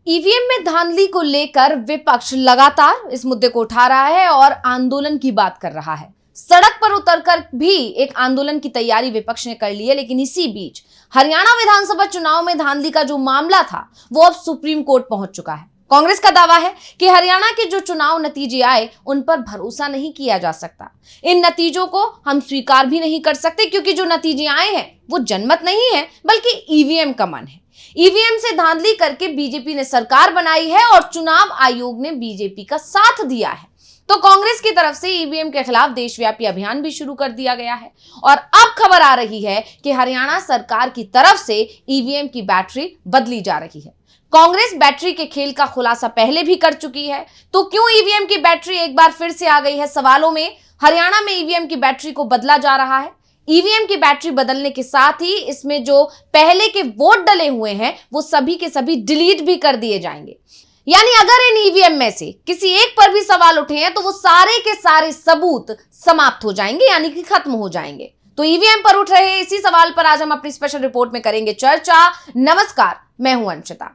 EVM में धांधली को लेकर विपक्ष लगातार इस मुद्दे को उठा रहा है और आंदोलन की बात कर रहा है। सड़क पर उतरकर भी एक आंदोलन की तैयारी विपक्ष ने कर ली है। लेकिन इसी बीच हरियाणा विधानसभा चुनाव में धांधली का जो मामला था वो अब सुप्रीम कोर्ट पहुंच चुका है। कांग्रेस का दावा है कि हरियाणा के जो चुनाव नतीजे आए उन पर भरोसा नहीं किया जा सकता। इन नतीजों को हम स्वीकार भी नहीं कर सकते क्योंकि जो नतीजे आए हैं वो जनमत नहीं है बल्कि ईवीएम का मन है। ईवीएम से धांधली करके बीजेपी ने सरकार बनाई है और चुनाव आयोग ने बीजेपी का साथ दिया है। तो कांग्रेस की तरफ से ईवीएम के खिलाफ देशव्यापी अभियान भी शुरू कर दिया गया है और अब खबर आ रही है कि हरियाणा सरकार की तरफ से ईवीएम की बैटरी बदली जा रही है। कांग्रेस बैटरी के खेल का खुलासा पहले भी कर चुकी है, तो क्यों ईवीएम की बैटरी एक बार फिर से आ गई है सवालों में। हरियाणा में ईवीएम की बैटरी को बदला जा रहा है। ईवीएम की बैटरी बदलने के साथ ही इसमें जो पहले के वोट डले हुए हैं वो सभी के सभी डिलीट भी कर दिए जाएंगे। यानी अगर इन ईवीएम में से किसी एक पर भी सवाल उठे हैं तो वो सारे के सारे सबूत समाप्त हो जाएंगे, यानी कि खत्म हो जाएंगे। तो ईवीएम पर उठ रहे इसी सवाल पर आज हम अपनी स्पेशल रिपोर्ट में करेंगे चर्चा। नमस्कार, मैं हूं अंशिता।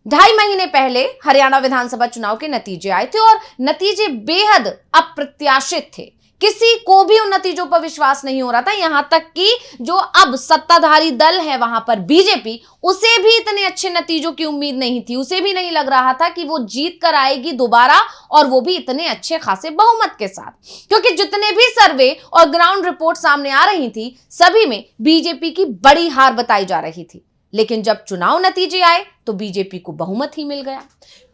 2.5 महीने पहले हरियाणा विधानसभा चुनाव के नतीजे आए थे और नतीजे बेहद अप्रत्याशित थे। किसी को भी उन नतीजों पर विश्वास नहीं हो रहा था। यहां तक कि जो अब सत्ताधारी दल है वहां पर बीजेपी, उसे भी इतने अच्छे नतीजों की उम्मीद नहीं थी। उसे भी नहीं लग रहा था कि वो जीत कर आएगी दोबारा, और वो भी इतने अच्छे खासे बहुमत के साथ, क्योंकि जितने भी सर्वे और ग्राउंड रिपोर्ट सामने आ रही थी सभी में बीजेपी की बड़ी हार बताई जा रही थी। लेकिन जब चुनाव नतीजे आए तो बीजेपी को बहुमत ही मिल गया।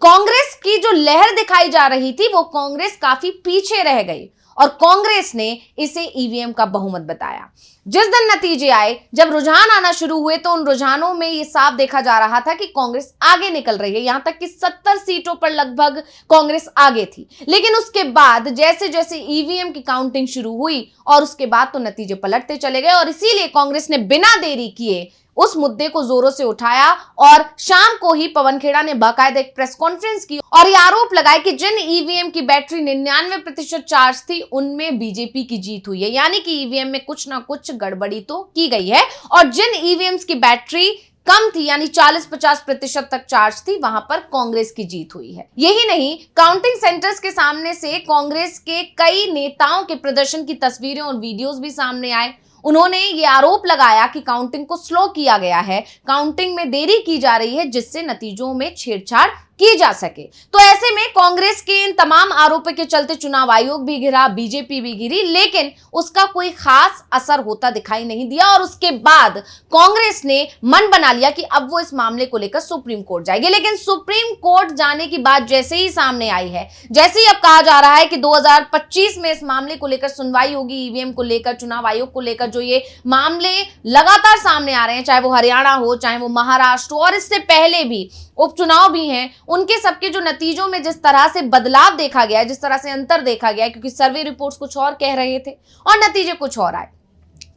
कांग्रेस की जो लहर दिखाई जा रही थी वो कांग्रेस काफी पीछे रह गई और कांग्रेस ने इसे ईवीएम का बहुमत बताया। जिस दिन नतीजे आए, जब रुझान आना शुरू हुए तो उन रुझानों में ये साफ देखा जा रहा था कि कांग्रेस आगे निकल रही है। यहां तक कि 70 सीटों पर लगभग कांग्रेस आगे थी। लेकिन उसके बाद जैसे जैसे ईवीएम की काउंटिंग शुरू हुई और उसके बाद तो नतीजे पलटते चले गए और इसीलिए कांग्रेस ने बिना देरी किए उस मुद्दे को जोरों से उठाया और शाम को ही पवन खेड़ा ने बाकायदा एक प्रेस कॉन्फ्रेंस की और ये आरोप लगाया कि जिन ईवीएम की बैटरी 99% चार्ज थी उनमें बीजेपी की जीत हुई है। यानी कि ईवीएम में कुछ ना कुछ गड़बड़ी तो की गई है और जिन ईवीएम्स की बैटरी कम थी यानी 40-50% तक चार्ज थी वहां पर कांग्रेस की जीत हुई है। यही नहीं, काउंटिंग सेंटर्स के सामने से कांग्रेस के कई नेताओं के प्रदर्शन की तस्वीरें और वीडियोस भी सामने आए। उन्होंने ये आरोप लगाया कि काउंटिंग को स्लो किया गया है, काउंटिंग में देरी की जा रही है जिससे नतीजों में छेड़छाड़ की जा सके। तो ऐसे में कांग्रेस के इन तमाम आरोपों के चलते चुनाव आयोग भी घिरा, बीजेपी भी घिरी, लेकिन उसका कोई खास असर होता दिखाई नहीं दिया। और उसके बाद कांग्रेस ने मन बना लिया कि अब वो इस मामले को लेकर सुप्रीम कोर्ट जाएगी। लेकिन सुप्रीम कोर्ट जाने की बात जैसे ही सामने आई है, जैसे ही अब कहा जा रहा है कि 2025 में इस मामले को लेकर सुनवाई होगी, ईवीएम को लेकर, चुनाव आयोग को लेकर जो ये मामले लगातार सामने आ रहे हैं, चाहे वो हरियाणा हो, चाहे वो महाराष्ट्र हो और इससे पहले भी उपचुनाव भी हैं, उनके सबके जो नतीजों में जिस तरह से बदलाव देखा गया है, जिस तरह से अंतर देखा गया है, क्योंकि सर्वे रिपोर्ट्स कुछ और कह रहे थे और नतीजे कुछ और आए,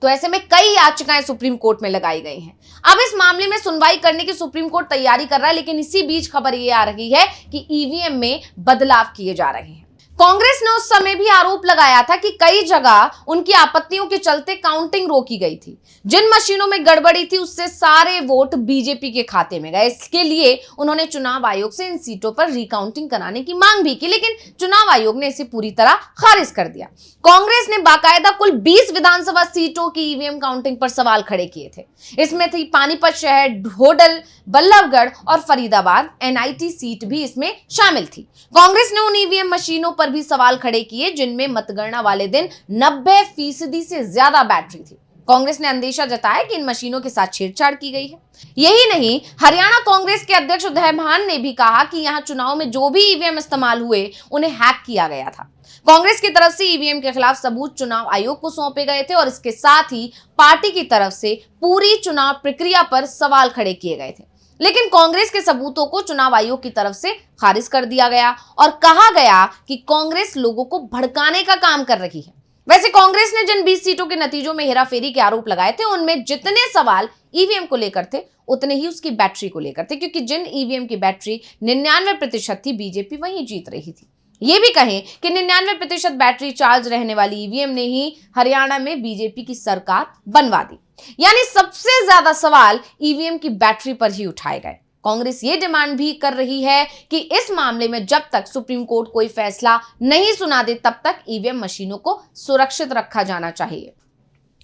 तो ऐसे में कई याचिकाएं सुप्रीम कोर्ट में लगाई गई हैं। अब इस मामले में सुनवाई करने की सुप्रीम कोर्ट तैयारी कर रहा है। लेकिन इसी बीच खबर ये आ रही है कि ईवीएम में बदलाव किए जा रहे हैं। कांग्रेस ने उस समय भी आरोप लगाया था कि कई जगह उनकी आपत्तियों के चलते काउंटिंग रोकी गई थी। जिन मशीनों में गड़बड़ी थी उससे सारे वोट बीजेपी के खाते में गए। इसके लिए उन्होंने चुनाव आयोग से इन सीटों पर रिकाउंटिंग कराने की मांग भी की, लेकिन चुनाव आयोग ने इसे पूरी तरह खारिज कर दिया। कांग्रेस ने बाकायदा कुल 20 विधानसभा सीटों की ईवीएम काउंटिंग पर सवाल खड़े किए थे। इसमें थी पानीपत शहर, ढोडल, बल्लभगढ़ और फरीदाबाद एनआईटी सीट भी इसमें शामिल थी। कांग्रेस ने उन ईवीएम मशीनों पर भी सवाल खड़े किए जिनमें मतगणना वाले दिन 90% से ज्यादा बैटरी थी। कांग्रेस ने अंदेशा जताया कि इन मशीनों के साथ छेड़छाड़ की गई है। यही नहीं, हरियाणा कांग्रेस के अध्यक्ष उदय मान ने भी कहा कि यहां चुनाव में जो भी ईवीएम इस्तेमाल हुए उन्हें हैक किया गया था। कांग्रेस की तरफ से ईवीएम के खिलाफ सबूत चुनाव आयोग को सौंपे गए थे और इसके साथ ही पार्टी की तरफ से पूरी चुनाव प्रक्रिया पर सवाल खड़े किए गए थे। लेकिन कांग्रेस के सबूतों को चुनाव आयोग की तरफ से खारिज कर दिया गया और कहा गया कि कांग्रेस लोगों को भड़काने का काम कर रही है। वैसे कांग्रेस ने जिन 20 सीटों के नतीजों में हेराफेरी के आरोप लगाए थे उनमें जितने सवाल ईवीएम को लेकर थे उतने ही उसकी बैटरी को लेकर थे, क्योंकि जिन ईवीएम की बैटरी 99% थी बीजेपी वहीं जीत रही थी। ये भी कहें कि 99% बैटरी चार्ज रहने वाली ईवीएम ने ही हरियाणा में बीजेपी की सरकार बनवा दी। यानी सबसे ज्यादा सवाल ईवीएम की बैटरी पर ही उठाए गए। कांग्रेस ये डिमांड भी कर रही है कि इस मामले में जब तक सुप्रीम कोर्ट कोई फैसला नहीं सुना दे तब तक ईवीएम मशीनों को सुरक्षित रखा जाना चाहिए।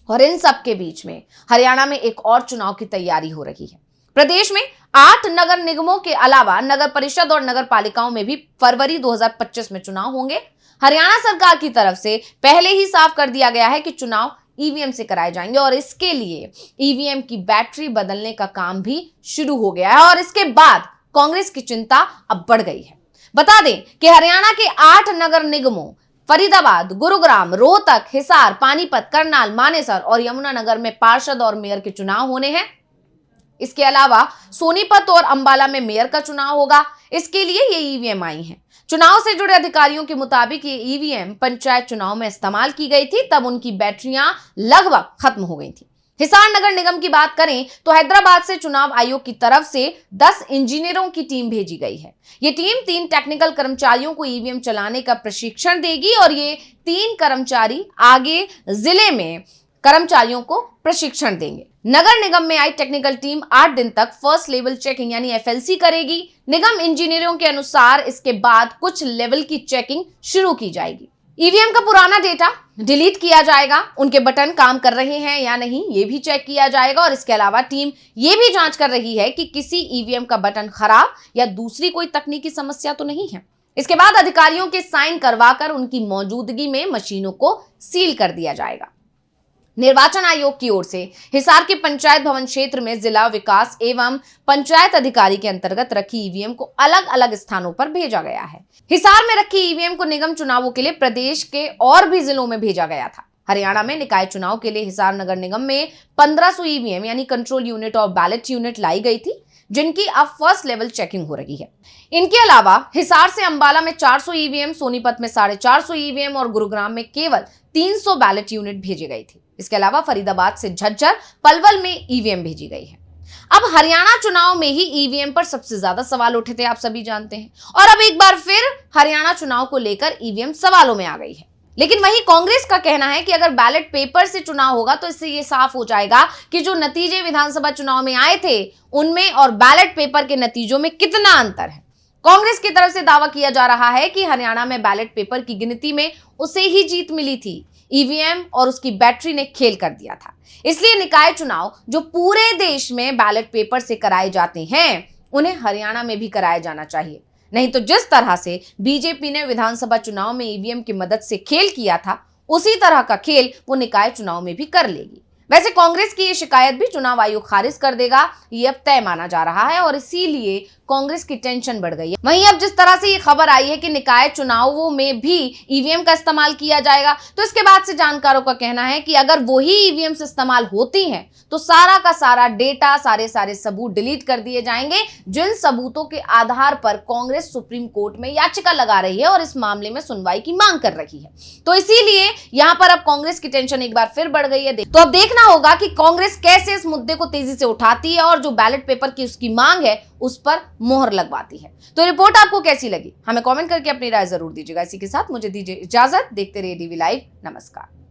और इन सब के बीच में हरियाणा में एक और चुनाव की तैयारी हो रही है। प्रदेश में 8 नगर निगमों के अलावा नगर परिषद और नगर पालिकाओं में भी फरवरी 2025 में चुनाव होंगे। हरियाणा सरकार की तरफ से पहले ही साफ कर दिया गया है कि चुनाव ईवीएम से कराए जाएंगे और इसके लिए ईवीएम की बैटरी बदलने का काम भी शुरू हो गया है और इसके बाद कांग्रेस की चिंता अब बढ़ गई है। बता दें कि हरियाणा के 8 नगर निगमों फरीदाबाद, गुरुग्राम, रोहतक, हिसार, पानीपत, करनाल, मानेसर और यमुनानगर में पार्षद और मेयर के चुनाव होने हैं। इसके अलावा सोनीपत और अंबाला में मेयर का चुनाव होगा। इसके लिए ये ईवीएम आई हैं। चुनाव से जुड़े अधिकारियों के मुताबिक ये ईवीएम पंचायत चुनाव में इस्तेमाल की गई थी, तब उनकी बैटरियां लगभग खत्म हो गई थी। हिसार नगर निगम की बात करें तो हैदराबाद से चुनाव आयोग की तरफ से 10 इंजीनियरों की टीम भेजी गई है। ये टीम 3 टेक्निकल कर्मचारियों को ईवीएम चलाने का प्रशिक्षण देगी और ये 3 कर्मचारी आगे जिले में कर्मचारियों को प्रशिक्षण देंगे। नगर निगम में आई टेक्निकल टीम 8 दिन तक फर्स्ट लेवल चेकिंग यानी एफएलसी करेगी। निगम इंजीनियरों के अनुसार इसके बाद कुछ लेवल की चेकिंग शुरू की जाएगी। ईवीएम का पुराना डेटा डिलीट किया जाएगा, उनके बटन काम कर रहे हैं या नहीं ये भी चेक किया जाएगा और इसके अलावा टीम ये भी जांच कर रही है कि किसी ईवीएम का बटन खराब या दूसरी कोई तकनीकी समस्या तो नहीं है। इसके बाद अधिकारियों के साइन करवाकर उनकी मौजूदगी में मशीनों को सील कर दिया जाएगा। निर्वाचन आयोग की ओर से हिसार के पंचायत भवन क्षेत्र में जिला विकास एवं पंचायत अधिकारी के अंतर्गत रखी ईवीएम को अलग अलग स्थानों पर भेजा गया है। हिसार में रखी ईवीएम को निगम चुनावों के लिए प्रदेश के और भी जिलों में भेजा गया था। हरियाणा में निकाय चुनाव के लिए हिसार नगर निगम में 1500 ईवीएम यानी कंट्रोल यूनिट और बैलेट यूनिट लाई गई थी, जिनकी अब फर्स्ट लेवल चेकिंग हो रही है। इनके अलावा हिसार से अंबाला में 400 ईवीएम, सोनीपत में 450 ईवीएम और गुरुग्राम में केवल 300 बैलेट यूनिट भेजी गई थी। इसके अलावा फरीदाबाद से झज्जर, पलवल में ईवीएम भेजी गई है। अब हरियाणा चुनाव में ही ईवीएम पर सबसे ज्यादा सवाल उठे थे, आप सभी जानते हैं, और अब एक बार फिर हरियाणा चुनाव को लेकर ईवीएम सवालों में आ गई है। लेकिन वहीं कांग्रेस का कहना है कि अगर बैलेट पेपर से चुनाव होगा तो इससे ये साफ हो जाएगा कि जो नतीजे विधानसभा चुनाव में आए थे उनमें और बैलेट पेपर के नतीजों में कितना अंतर है। कांग्रेस की तरफ से दावा किया जा रहा है कि हरियाणा में बैलेट पेपर की गिनती में उसे ही जीत मिली थी, ईवीएम और उसकी बैटरी ने खेल कर दिया था। इसलिए निकाय चुनाव जो पूरे देश में बैलेट पेपर से कराए जाते हैं उन्हें हरियाणा में भी कराया जाना चाहिए। नहीं तो जिस तरह से बीजेपी ने विधानसभा चुनाव में ईवीएम की मदद से खेल किया था उसी तरह का खेल वो निकाय चुनाव में भी कर लेगी। वैसे कांग्रेस की ये शिकायत भी चुनाव आयोग खारिज कर देगा, ये अब तय माना जा रहा है और इसीलिए कांग्रेस की टेंशन बढ़ गई है। वहीं अब जिस तरह से ये खबर आई है कि निकाय चुनावों में भी ईवीएम का इस्तेमाल किया जाएगा, तो इसके बाद से जानकारों का कहना है कि अगर वही ईवीएम से इस्तेमाल होती हैं तो सारा का सारा डेटा, सारे सबूत डिलीट कर दिए जाएंगे, जिन सबूतों के आधार पर कांग्रेस सुप्रीम कोर्ट में याचिका लगा रही है और इस मामले में सुनवाई की मांग कर रही है। तो इसीलिए यहां पर अब कांग्रेस की टेंशन एक बार फिर बढ़ गई है। तो अब देखना होगा कि कांग्रेस कैसे इस मुद्दे को तेजी से उठाती है और जो बैलेट पेपर की उसकी मांग है उस पर मोहर लगवाती है। तो रिपोर्ट आपको कैसी लगी हमें कमेंट करके अपनी राय जरूर दीजिएगा। इसी के साथ मुझे दीजिए इजाजत। देखते रहिए डीवी लाइव। नमस्कार।